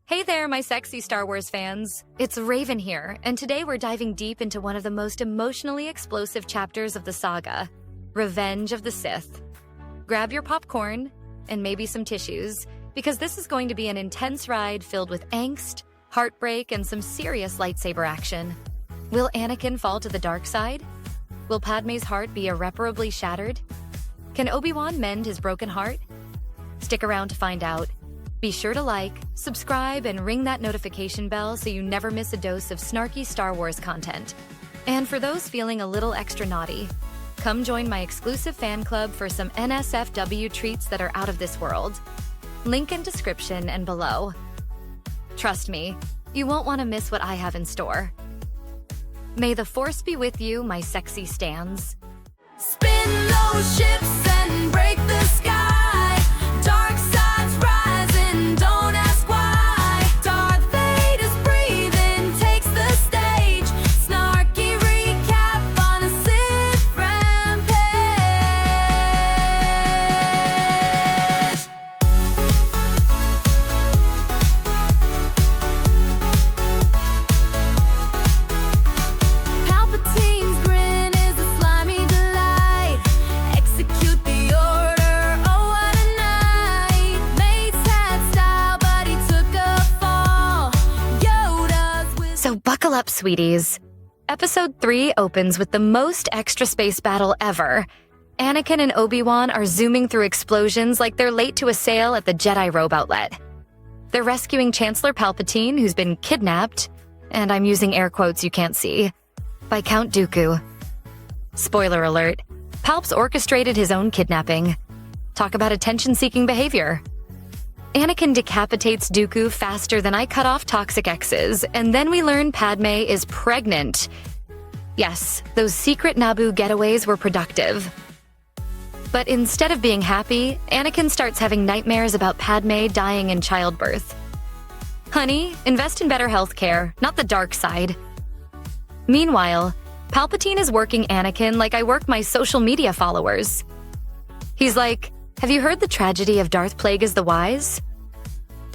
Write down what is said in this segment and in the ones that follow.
Hey there, my sexy Star Wars fans. It's Raven here, and today we're diving deep into one of the most emotionally explosive chapters of the saga, Revenge of the Sith. Grab your popcorn and maybe some tissues, because this is going to be an intense ride filled with angst, heartbreak, and some serious lightsaber action. Will Anakin fall to the dark side? Will Padmé's heart be irreparably shattered? Can Obi-Wan mend his broken heart? Stick around to find out. Be sure to like, subscribe, and ring that notification bell so you never miss a dose of snarky Star Wars content. And for those feeling a little extra naughty, come join my exclusive fan club for some NSFW treats that are out of this world. Link in description and below. Trust me, you won't want to miss what I have in store. May the Force be with you, my sexy stans. Spin those ships and break the sky. Dark side's rising, don't ask why. Darth Vader's breathing takes the stage. Snarky recap on a Sith rampage. Palpatine's grin is a slimy delight. Execute the order, oh what a night. Mace had style, but he took a fall. Yoda's wisdom. So buckle up, sweeties. Episode 3 opens with the most extra space battle ever. Anakin and Obi-Wan are zooming through explosions like they're late to a sale at the Jedi robe outlet. They're rescuing Chancellor Palpatine, who's been kidnapped, and I'm using air quotes you can't see, by Count Dooku. Spoiler alert, Palps orchestrated his own kidnapping. Talk about attention-seeking behavior. Anakin decapitates Dooku faster than I cut off toxic X's, and then we learn Padmé is pregnant. Yes, those secret Naboo getaways were productive. But instead of being happy, Anakin starts having nightmares about Padmé dying in childbirth. Honey, invest in better healthcare, not the dark side. Meanwhile, Palpatine is working Anakin like I work my social media followers. He's like, have you heard the tragedy of Darth Plagueis the Wise?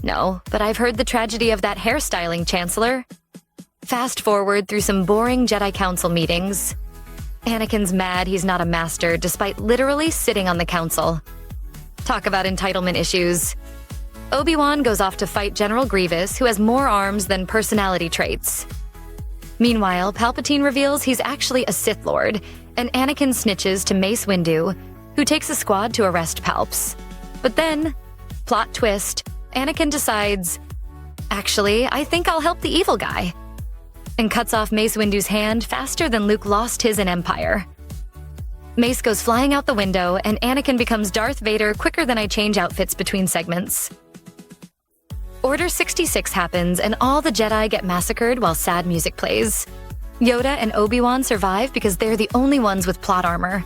No, but I've heard the tragedy of that hairstyling, Chancellor. Fast forward through some boring Jedi Council meetings. Anakin's mad he's not a master despite literally sitting on the council. Talk about entitlement issues. Obi-Wan goes off to fight General Grievous, who has more arms than personality traits. Meanwhile, Palpatine reveals he's actually a Sith Lord, and Anakin snitches to Mace Windu, who takes a squad to arrest Palps. But then, plot twist, Anakin decides, actually, I think I'll help the evil guy, and cuts off Mace Windu's hand faster than Luke lost his in Empire. Mace goes flying out the window, and Anakin becomes Darth Vader quicker than I change outfits between segments. Order 66 happens, and all the Jedi get massacred while sad music plays. Yoda and Obi-Wan survive because they're the only ones with plot armor.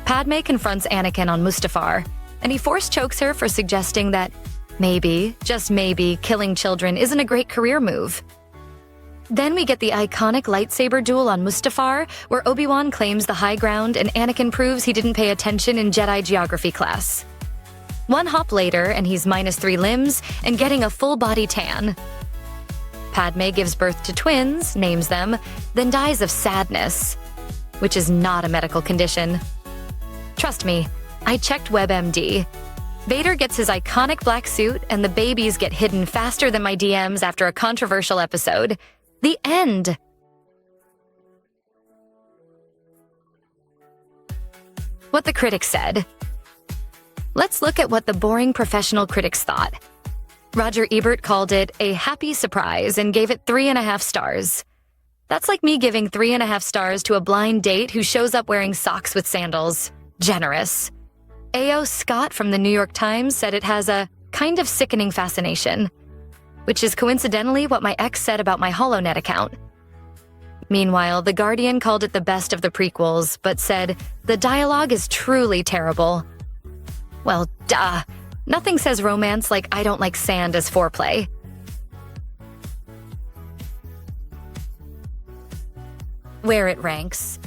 Padmé confronts Anakin on Mustafar, and he force chokes her for suggesting that maybe, just maybe, killing children isn't a great career move. Then we get the iconic lightsaber duel on Mustafar, where Obi-Wan claims the high ground and Anakin proves he didn't pay attention in Jedi geography class. One hop later, and he's -3 limbs and getting a full-body tan. Padmé gives birth to twins, names them, then dies of sadness, which is not a medical condition. Trust me, I checked WebMD. Vader gets his iconic black suit, and the babies get hidden faster than my DMs after a controversial episode. The end! What the critics said. Let's look at what the boring professional critics thought. Roger Ebert called it a happy surprise and gave it 3.5 stars. That's like me giving 3.5 stars to a blind date who shows up wearing socks with sandals. Generous. A.O. Scott from the New York Times said it has a kind of sickening fascination, which is coincidentally what my ex said about my HoloNet account. Meanwhile, The Guardian called it the best of the prequels, but said, the dialogue is truly terrible. Well, duh. Nothing says romance like I don't like sand as foreplay. Where it ranks.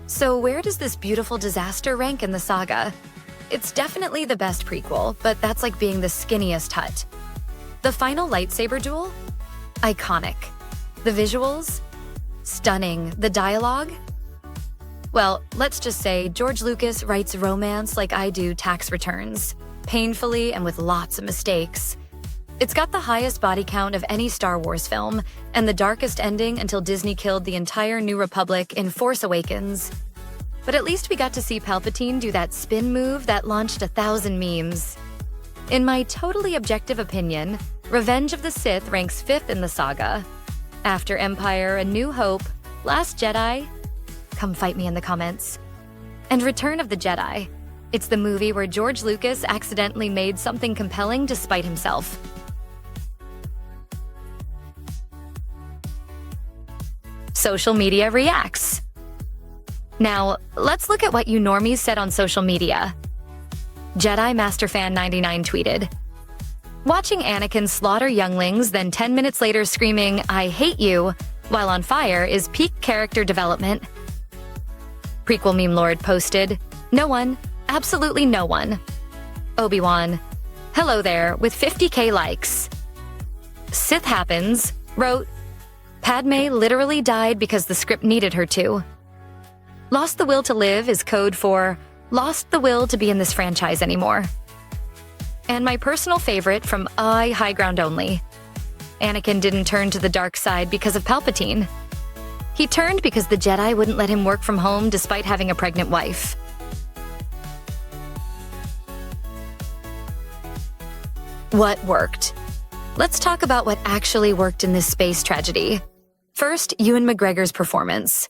So where does this beautiful disaster rank in the saga? It's definitely the best prequel, but that's like being the skinniest Hutt. The final lightsaber duel? Iconic. The visuals? Stunning. The dialogue? Well, let's just say George Lucas writes romance like I do tax returns, painfully and with lots of mistakes. It's got the highest body count of any Star Wars film, and the darkest ending until Disney killed the entire New Republic in Force Awakens. But at least we got to see Palpatine do that spin move that launched 1,000 memes. In my totally objective opinion, Revenge of the Sith ranks 5th in the saga. After Empire, A New Hope, Last Jedi, come fight me in the comments, and Return of the Jedi. It's the movie where George Lucas accidentally made something compelling to spite himself. Social media reacts. Now, let's look at what you normies said on social media. Jedi MasterFan99 tweeted, "Watching Anakin slaughter younglings, then 10 minutes later screaming, 'I hate you,' while on fire is peak character development." Prequel Meme Lord posted, "No one, absolutely no one." Obi-Wan, "Hello there," with 50k likes. Sith Happens wrote, "Padmé literally died because the script needed her to." Lost the will to live is code for lost the will to be in this franchise anymore. And my personal favorite from High Ground Only. Anakin didn't turn to the dark side because of Palpatine. He turned because the Jedi wouldn't let him work from home despite having a pregnant wife. What worked? Let's talk about what actually worked in this space tragedy. First, Ewan McGregor's performance.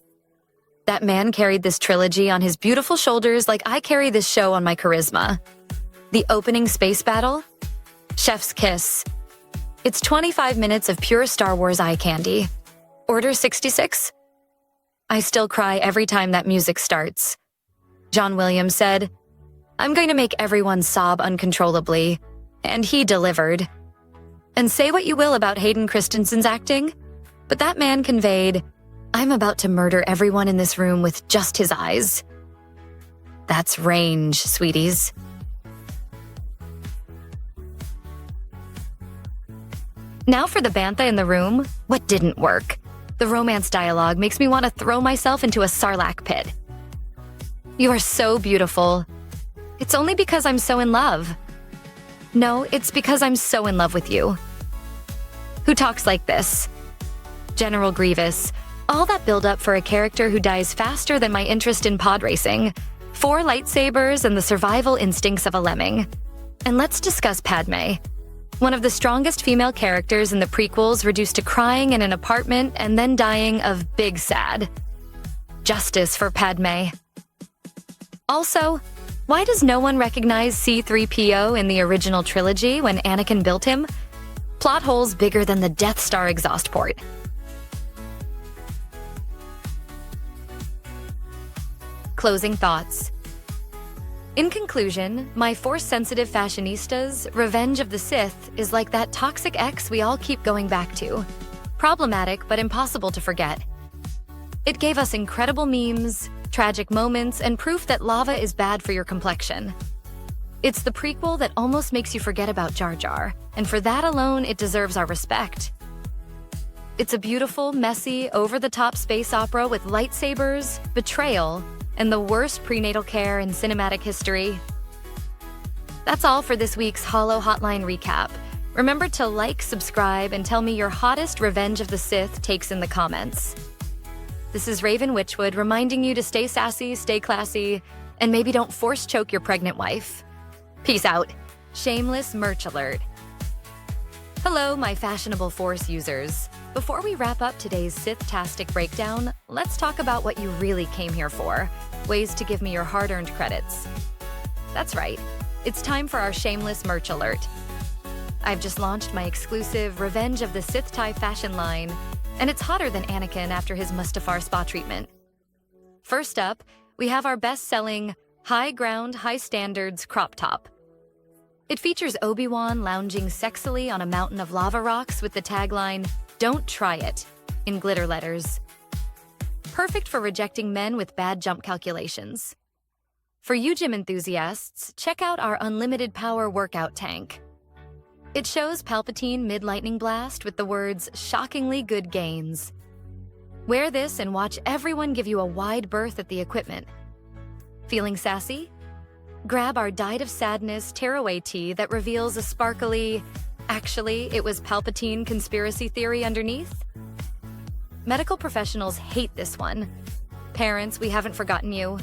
That man carried this trilogy on his beautiful shoulders like I carry this show on my charisma. The opening space battle? Chef's kiss. It's 25 minutes of pure Star Wars eye candy. Order 66? I still cry every time that music starts. John Williams said, "I'm going to make everyone sob uncontrollably." And he delivered. And say what you will about Hayden Christensen's acting, but that man conveyed, "I'm about to murder everyone in this room with just his eyes." That's range, sweeties. Now for the bantha in the room, what didn't work? The romance dialogue makes me want to throw myself into a sarlacc pit. "You are so beautiful." It's only because I'm so in love. No, it's because I'm so in love with you. Who talks like this? General Grievous. All that build-up for a character who dies faster than my interest in pod racing. 4 lightsabers and the survival instincts of a lemming. And let's discuss Padmé. One of the strongest female characters in the prequels reduced to crying in an apartment and then dying of big sad. Justice for Padmé. Also, why does no one recognize C-3PO in the original trilogy when Anakin built him? Plot holes bigger than the Death Star exhaust port. Closing thoughts. In conclusion, my Force-sensitive fashionistas, Revenge of the Sith is like that toxic ex we all keep going back to. Problematic, but impossible to forget. It gave us incredible memes, tragic moments, and proof that lava is bad for your complexion. It's the prequel that almost makes you forget about Jar Jar, and for that alone, it deserves our respect. It's a beautiful, messy, over-the-top space opera with lightsabers, betrayal, and the worst prenatal care in cinematic history. That's all for this week's Holo Hotline recap. Remember to like, subscribe, and tell me your hottest Revenge of the Sith takes in the comments. This is Raven Witchwood reminding you to stay sassy, stay classy, and maybe don't force choke your pregnant wife. Peace out. Shameless merch alert. Hello, my fashionable Force users. Before we wrap up today's Sith-tastic breakdown, let's talk about what you really came here for. Ways to give me your hard-earned credits. That's right. It's time for our shameless merch alert. I've just launched my exclusive Revenge of the Sith tie fashion line, and it's hotter than Anakin after his Mustafar spa treatment. First up, we have our best-selling High Ground, High Standards crop top. It features Obi-Wan lounging sexily on a mountain of lava rocks with the tagline, "Don't try it," in glitter letters. Perfect for rejecting men with bad jump calculations. For you gym enthusiasts, check out our unlimited power workout tank. It shows Palpatine mid-lightning blast with the words, "shockingly good gains." Wear this and watch everyone give you a wide berth at the equipment. Feeling sassy? Grab our Died of Sadness tearaway tee that reveals a sparkly, "actually, it was Palpatine" conspiracy theory underneath. Medical professionals hate this one. Parents, we haven't forgotten you.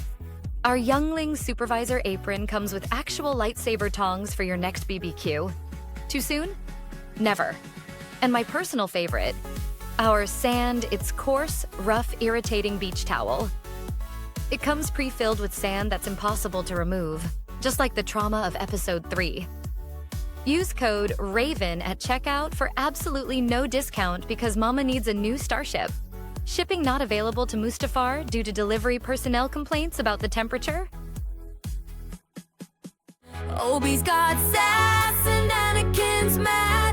Our youngling supervisor apron comes with actual lightsaber tongs for your next BBQ. Too soon? Never. And my personal favorite, our sand, it's coarse, rough, irritating beach towel. It comes pre-filled with sand that's impossible to remove, just like the trauma of Episode 3. Use code RAVEN at checkout for absolutely no discount because Mama needs a new starship. Shipping not available to Mustafar due to delivery personnel complaints about the temperature? Obi's got sass and Anakin's mad.